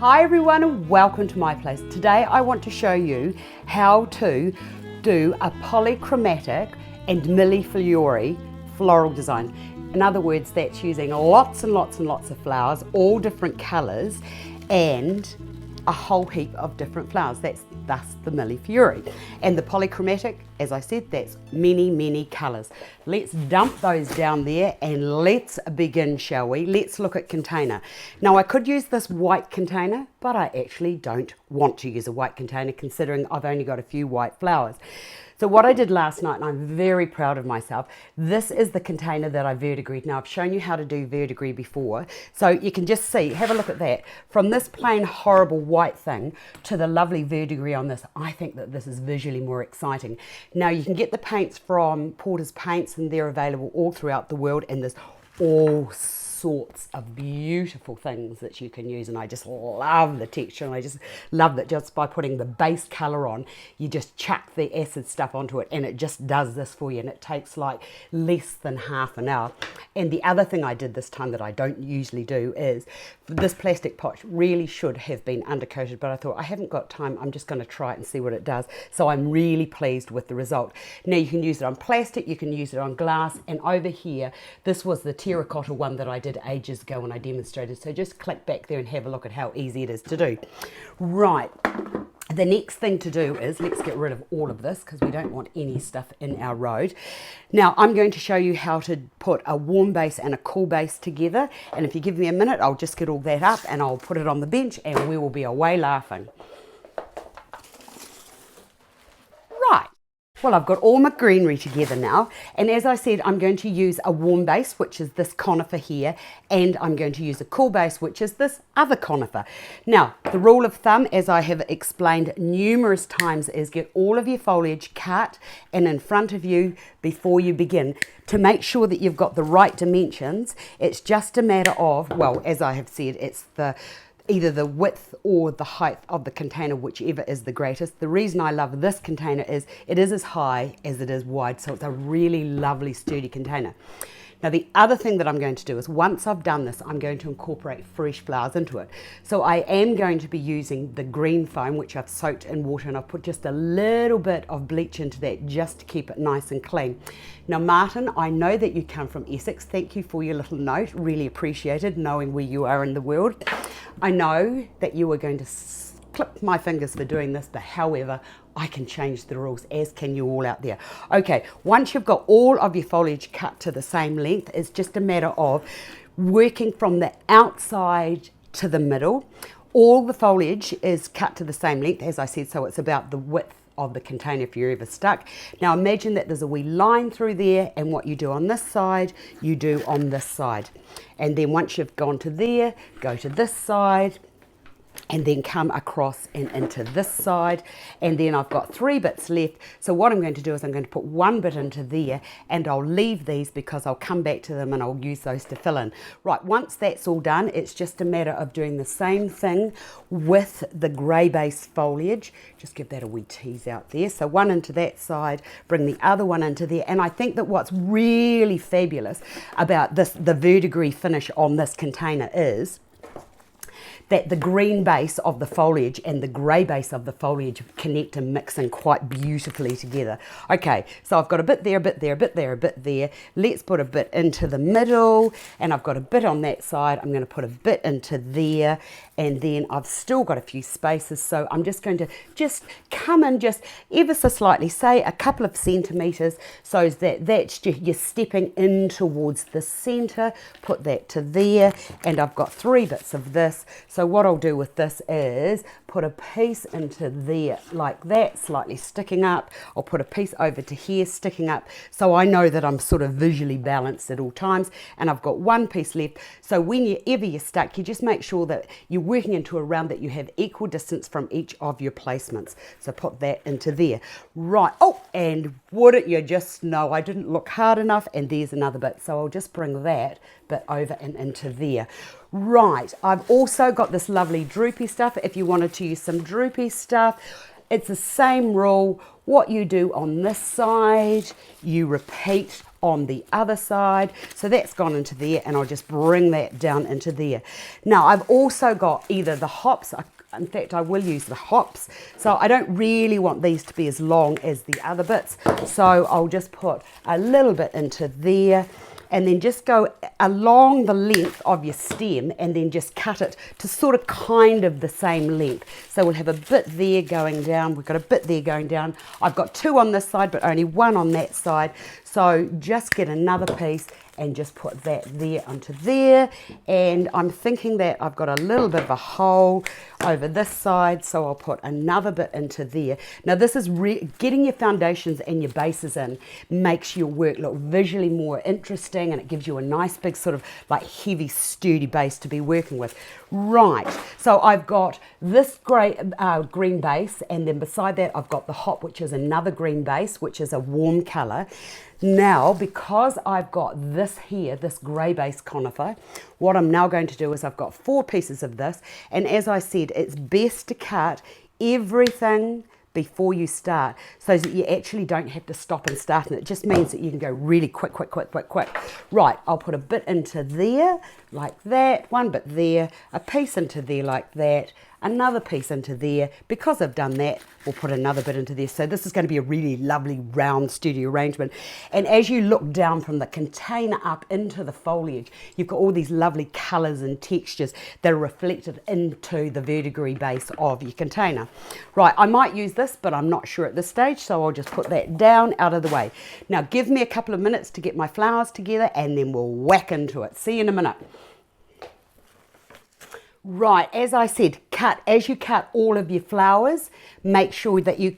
Hi everyone and welcome to my place. Today I want to show you how to do a polychromatic and Millefiori floral design. In other words, that's using lots and lots and lots of flowers, all different colours, and a whole heap of different flowers. That's thus the Millefiori. And the polychromatic, as I said, that's many colours. Let's dump those down there and let's begin, shall we? Let's look at container. Now I could use this white container, but I actually don't want to use a white container considering I've only got a few white flowers. So what I did last night, and I'm very proud of myself, this is the container that I verdigreed. Now I've shown you how to do verdigris before, so you can just see, have a look at that. From this plain horrible white thing to the lovely verdigris on this, I think that this is visually more exciting. Now you can get the paints from Porter's Paints and they're available all throughout the world, and there's all sorts of beautiful things that you can use, and I just love the texture, and I just love that just by putting the base color on, you just chuck the acid stuff onto it and it just does this for you, and it takes like less than half an hour. And the other thing I did this time that I don't usually do is, this plastic pot really should have been undercoated, but I thought I haven't got time, I'm just going to try it and see what it does. So I'm really pleased with the result. Now you can use it on plastic, you can use it on glass, and over here this was the terracotta one that I did ages ago when I demonstrated, so just click back there and have a look at how easy it is to do. Right, the next thing to do is, let's get rid of all of this because we don't want any stuff in our road. Now I'm going to show you how to put a warm base and a cool base together, and if you give me a minute I'll just get all that up and I'll put it on the bench and we will be away laughing. Right. Well, I've got all my greenery together now, and as I said, I'm going to use a warm base, which is this conifer here, and I'm going to use a cool base, which is this other conifer. Now, the rule of thumb, as I have explained numerous times, is get all of your foliage cut and in front of you before you begin to make sure that you've got the right dimensions. It's just a matter of, well, as I have said, it's either the width or the height of the container, whichever is the greatest. The reason I love this container is it is as high as it is wide, so it's a really lovely sturdy container. Now the other thing that I'm going to do is, once I've done this, I'm going to incorporate fresh flowers into it. So I am going to be using the green foam, which I've soaked in water, and I've put just a little bit of bleach into that just to keep it nice and clean. Now Martin, I know that you come from Essex. Thank you for your little note, really appreciated, knowing where you are in the world. I know that you are going to clip my fingers for doing this, but however, I can change the rules, as can you all out there. Okay, once you've got all of your foliage cut to the same length, it's just a matter of working from the outside to the middle. All the foliage is cut to the same length, as I said, so it's about the width of the container if you're ever stuck. Now imagine that there's a wee line through there, and what you do on this side, you do on this side. And then once you've gone to there, go to this side, and then come across and into this side, and then I've got 3 bits left. So what I'm going to do is I'm going to put 1 bit into there, and I'll leave these because I'll come back to them and I'll use those to fill in. Right, once that's all done, it's just a matter of doing the same thing with the grey base foliage. Just give that a wee tease out there. So 1 into that side, bring the other one into there, and I think that what's really fabulous about this, the verdigris finish on this container, is that the green base of the foliage and the grey base of the foliage connect and mix in quite beautifully together. Okay, so I've got a bit there, a bit there, a bit there, a bit there. Let's put a bit into the middle, and I've got a bit on that side. I'm going to put a bit into there, and then I've still got a few spaces, so I'm just going to just come in just ever so slightly, say a couple of centimetres, so that's just, you're stepping in towards the centre. Put that to there, and I've got 3 bits of this. So what I'll do with this is put a piece into there like that, slightly sticking up. I'll put a piece over to here, sticking up, so I know that I'm sort of visually balanced at all times, and I've got 1 piece left. So whenever you're stuck, you just make sure that you're working into a round that you have equal distance from each of your placements. So put that into there. Right, oh, and wouldn't you just know I didn't look hard enough, and there's another bit. So I'll just bring that bit over and into there. Right, I've also got this lovely droopy stuff. If you wanted to use some droopy stuff, it's the same rule. What you do on this side, you repeat on the other side. So that's gone into there, and I'll just bring that down into there. Now I've also got either the hops, in fact I will use the hops, so I don't really want these to be as long as the other bits, so I'll just put a little bit into there, and then just go along the length of your stem and then just cut it to sort of kind of the same length. So we'll have a bit there going down, we've got a bit there going down. I've got 2 on this side but only 1 on that side, so just get another piece and just put that there onto there. And I'm thinking that I've got a little bit of a hole over this side, so I'll put another bit into there. Now this is getting your foundations and your bases in makes your work look visually more interesting, and it gives you a nice big sort of like heavy sturdy base to be working with. Right, so I've got this green base, and then beside that I've got the hop, which is another green base, which is a warm colour. Now, because I've got this here, this grey base conifer, what I'm now going to do is I've got 4 pieces of this, and as I said, it's best to cut everything before you start so that you actually don't have to stop and start, and it just means that you can go really quick. Right, I'll put a bit into there like that, 1 bit there, a piece into there like that, another piece into there. Because I've done that, we'll put another bit into there. So this is going to be a really lovely round sturdy arrangement. And as you look down from the container up into the foliage, you've got all these lovely colours and textures that are reflected into the verdigris base of your container. Right, I might use this, but I'm not sure at this stage, so I'll just put that down out of the way. Now give me a couple of minutes to get my flowers together, and then we'll whack into it. See you in a minute. Right, as I said, as you cut all of your flowers, make sure that you,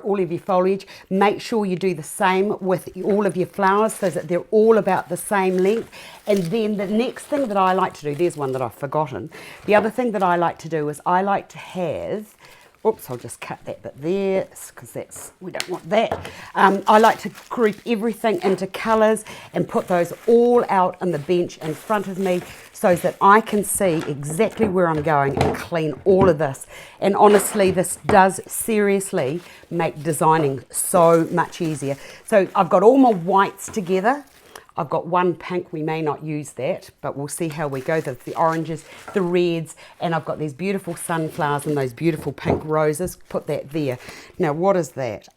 all of your foliage, make sure you do the same with all of your flowers so that they're all about the same length. And then the next thing that I like to do, there's one that I've forgotten. The other thing that I like to do is I like to have, oops, I'll just cut that bit there because we don't want that. I like to group everything into colours and put those all out on the bench in front of me so that I can see exactly where I'm going and clean all of this. And honestly, this does seriously make designing so much easier. So I've got all my whites together. I've got 1 pink, we may not use that, but we'll see how we go. The oranges, the reds, and I've got these beautiful sunflowers and those beautiful pink roses. Put that there. Now, what is that?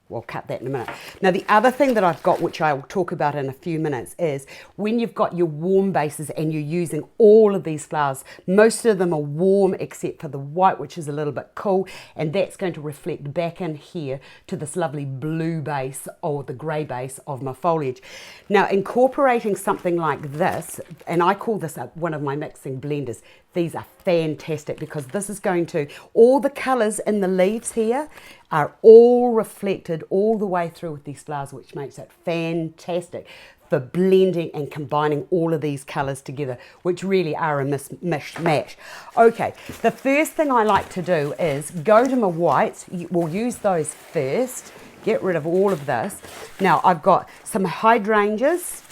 We'll cut that in a minute. Now, the other thing that I've got, which I'll talk about in a few minutes, is when you've got your warm bases and you're using all of these flowers, most of them are warm except for the white, which is a little bit cool, and that's going to reflect back in here to this lovely blue base or the grey base of my foliage. Now, incorporating something like this, and I call this one of my mixing blenders, these are fantastic because this is going to, all the colours in the leaves here are all reflected all the way through with these flowers, which makes it fantastic for blending and combining all of these colours together, which really are a mishmash. Okay, the first thing I like to do is go to my whites. We'll use those first, get rid of all of this. Now I've got some hydrangeas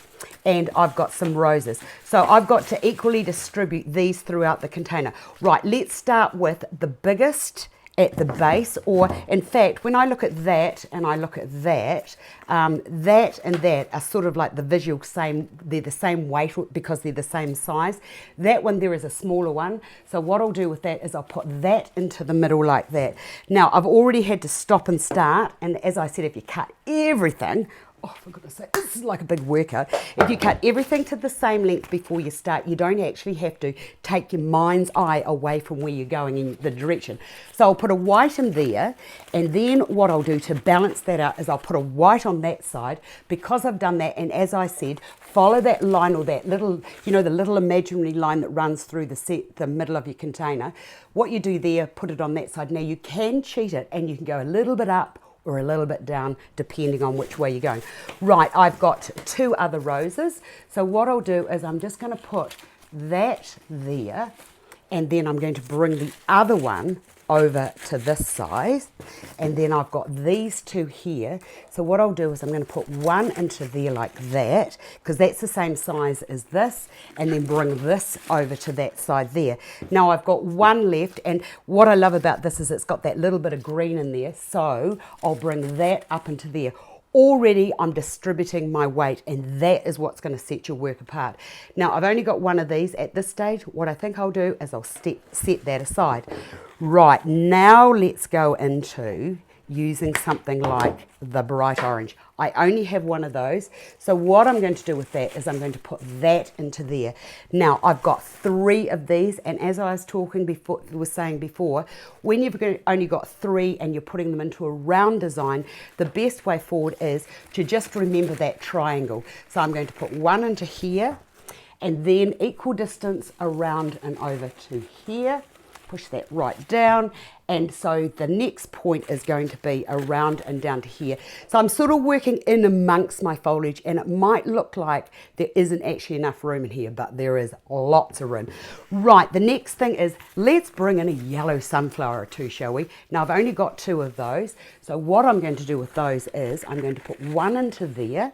and I've got some roses. So I've got to equally distribute these throughout the container. Right, let's start with the biggest at the base, or in fact, when I look at that and I look at that, that and that are sort of like the visual same, they're the same weight because they're the same size. That one there is a smaller one. So what I'll do with that is I'll put that into the middle like that. Now, I've already had to stop and start, and as I said, if you cut everything, oh, for goodness sake, this is like a big workout. If you cut everything to the same length before you start, you don't actually have to take your mind's eye away from where you're going in the direction. So I'll put a white in there, and then what I'll do to balance that out is I'll put a white on that side. Because I've done that, and as I said, follow that line or that little, you know, the little imaginary line that runs through the middle of your container. What you do there, put it on that side. Now you can cheat it and you can go a little bit up or a little bit down, depending on which way you're going. Right, I've got 2 other roses. So what I'll do is I'm just going to put that there, and then I'm going to bring the other one over to this side, and then I've got these 2 here. So what I'll do is I'm going to put one into there like that, because that's the same size as this, and then bring this over to that side there. Now I've got one left, and what I love about this is it's got that little bit of green in there, so I'll bring that up into there. already I'm distributing my weight, and that is what's going to set your work apart. Now, I've only got one of these at this stage. What I think I'll do is I'll set that aside. Right, now let's go into using something like the bright orange. I only have one of those, so what I'm going to do with that is I'm going to put that into there. Now I've got 3 of these, and as I was saying before, when you've only got 3 and you're putting them into a round design, the best way forward is to just remember that triangle. So I'm going to put 1 into here, and then equal distance around and over to here. Push that right down, and so the next point is going to be around and down to here. So I'm sort of working in amongst my foliage, and it might look like there isn't actually enough room in here, but there is lots of room. Right, the next thing is, let's bring in a yellow sunflower or 2, shall we? Now I've only got 2 of those, so what I'm going to do with those is I'm going to put 1 into there,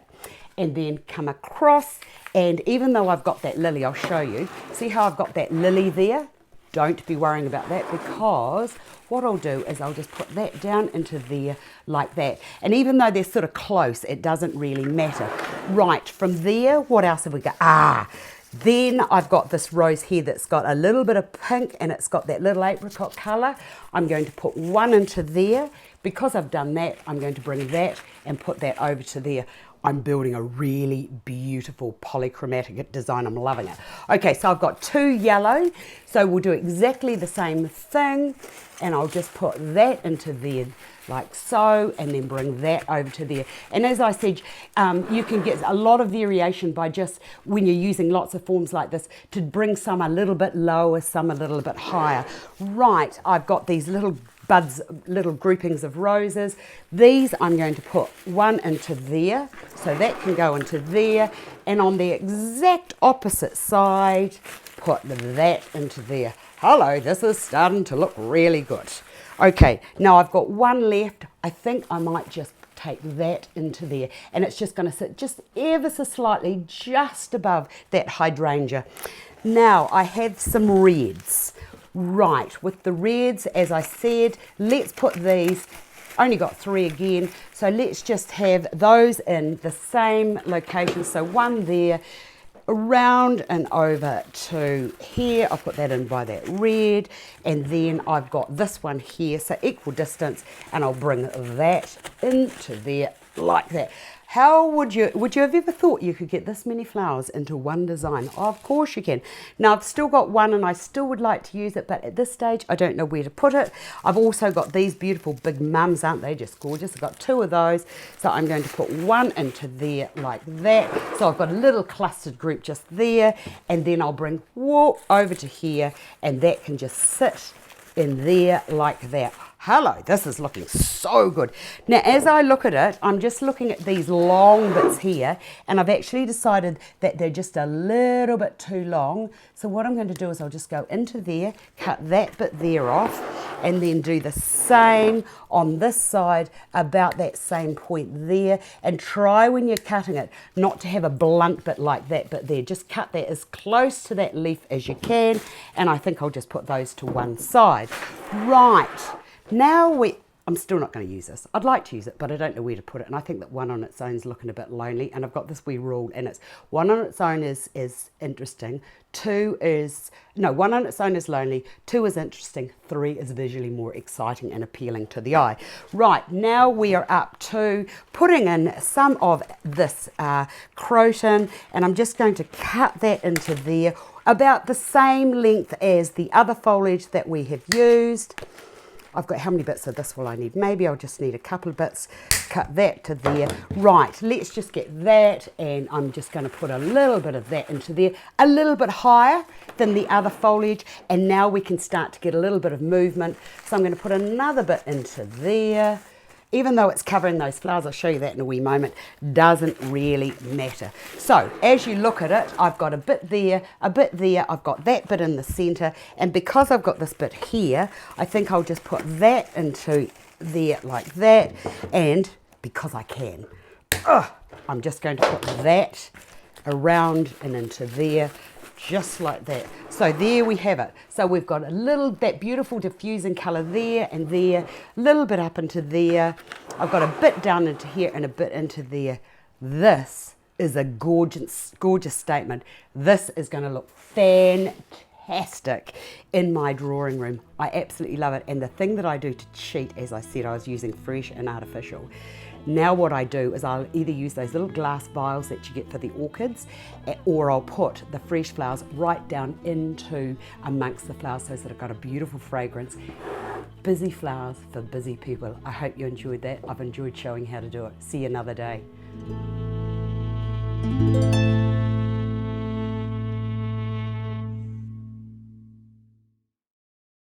and then come across, and even though I've got that lily, I'll show you, see how I've got that lily there? Don't be worrying about that, because what I'll do is I'll just put that down into there like that. And even though they're sort of close, it doesn't really matter. Right, from there, what else have we got? Then I've got this rose here that's got a little bit of pink, and it's got that little apricot colour. I'm going to put 1 into there. Because I've done that, I'm going to bring that and put that over to there. I'm building a really beautiful polychromatic design. I'm loving it. Okay, so I've got 2 yellow. So we'll do exactly the same thing. And I'll just put that into there like so, and then bring that over to there. And as I said, you can get a lot of variation by just, when you're using lots of forms like this, to bring some a little bit lower, some a little bit higher. Right, I've got these little buds, little groupings of roses. These I'm going to put 1 into there, so that can go into there, and on the exact opposite side, put that into there. Hello, this is starting to look really good. Okay, now I've got 1 left. I think I might just take that into there, and it's just going to sit just ever so slightly just above that hydrangea. Now I have some reds. Right, with the reds, as I said, let's put these, only got 3 again, so let's just have those in the same location. So 1 there, around and over to here. I'll put that in by that red, and then I've got this one here, so equal distance, and I'll bring that into there like that. How would you have ever thought you could get this many flowers into one design? Oh, of course you can. Now I've still got 1, and I still would like to use it, but at this stage I don't know where to put it. I've also got these beautiful big mums, aren't they just gorgeous? I've got 2 of those, so I'm going to put 1 into there like that. So I've got a little clustered group just there, and then I'll bring over to here, and that can just sit in there like that. Hello, this is looking so good. Now, as I look at it, I'm just looking at these long bits here, and I've actually decided that they're just a little bit too long. So what I'm going to do is I'll just go into there, cut that bit there off, and then do the same on this side, about that same point there. And try when you're cutting it not to have a blunt bit like that bit there. Just cut that as close to that leaf as you can, and I think I'll just put those to one side. Right. Now I'm still not going to use this. I'd like to use it, but I don't know where to put it. And I think that 1 on its own is looking a bit lonely. And I've got this wee rule, and it's 1 on its own is interesting. 1 on its own is lonely. 2 is interesting. 3 is visually more exciting and appealing to the eye. Right, now we are up to putting in some of this croton, and I'm just going to cut that into there about the same length as the other foliage that we have used. I've got, how many bits of this will I need? Maybe I'll just need a couple of bits. Cut that to there. Right, let's just get that, and I'm just going to put a little bit of that into there, a little bit higher than the other foliage, and now we can start to get a little bit of movement. So I'm going to put another bit into there. Even though it's covering those flowers, I'll show you that in a wee moment, doesn't really matter. So as you look at it, I've got a bit there, I've got that bit in the center, and because I've got this bit here, I think I'll just put that into there like that, and because I can, I'm just going to put that around and into there, just like that. So there we have it. So we've got a little, that beautiful diffusing colour there and there, a little bit up into there, I've got a bit down into here and a bit into there. This is a gorgeous, gorgeous statement. This is going to look fantastic in my drawing room. I absolutely love it. And the thing that I do to cheat, as I said, I was using fresh and artificial. Now what I do is I'll either use those little glass vials that you get for the orchids, or I'll put the fresh flowers right down into amongst the flowers so that I've got a beautiful fragrance. Busy flowers for busy people. I hope you enjoyed that. I've enjoyed showing how to do it. See you another day.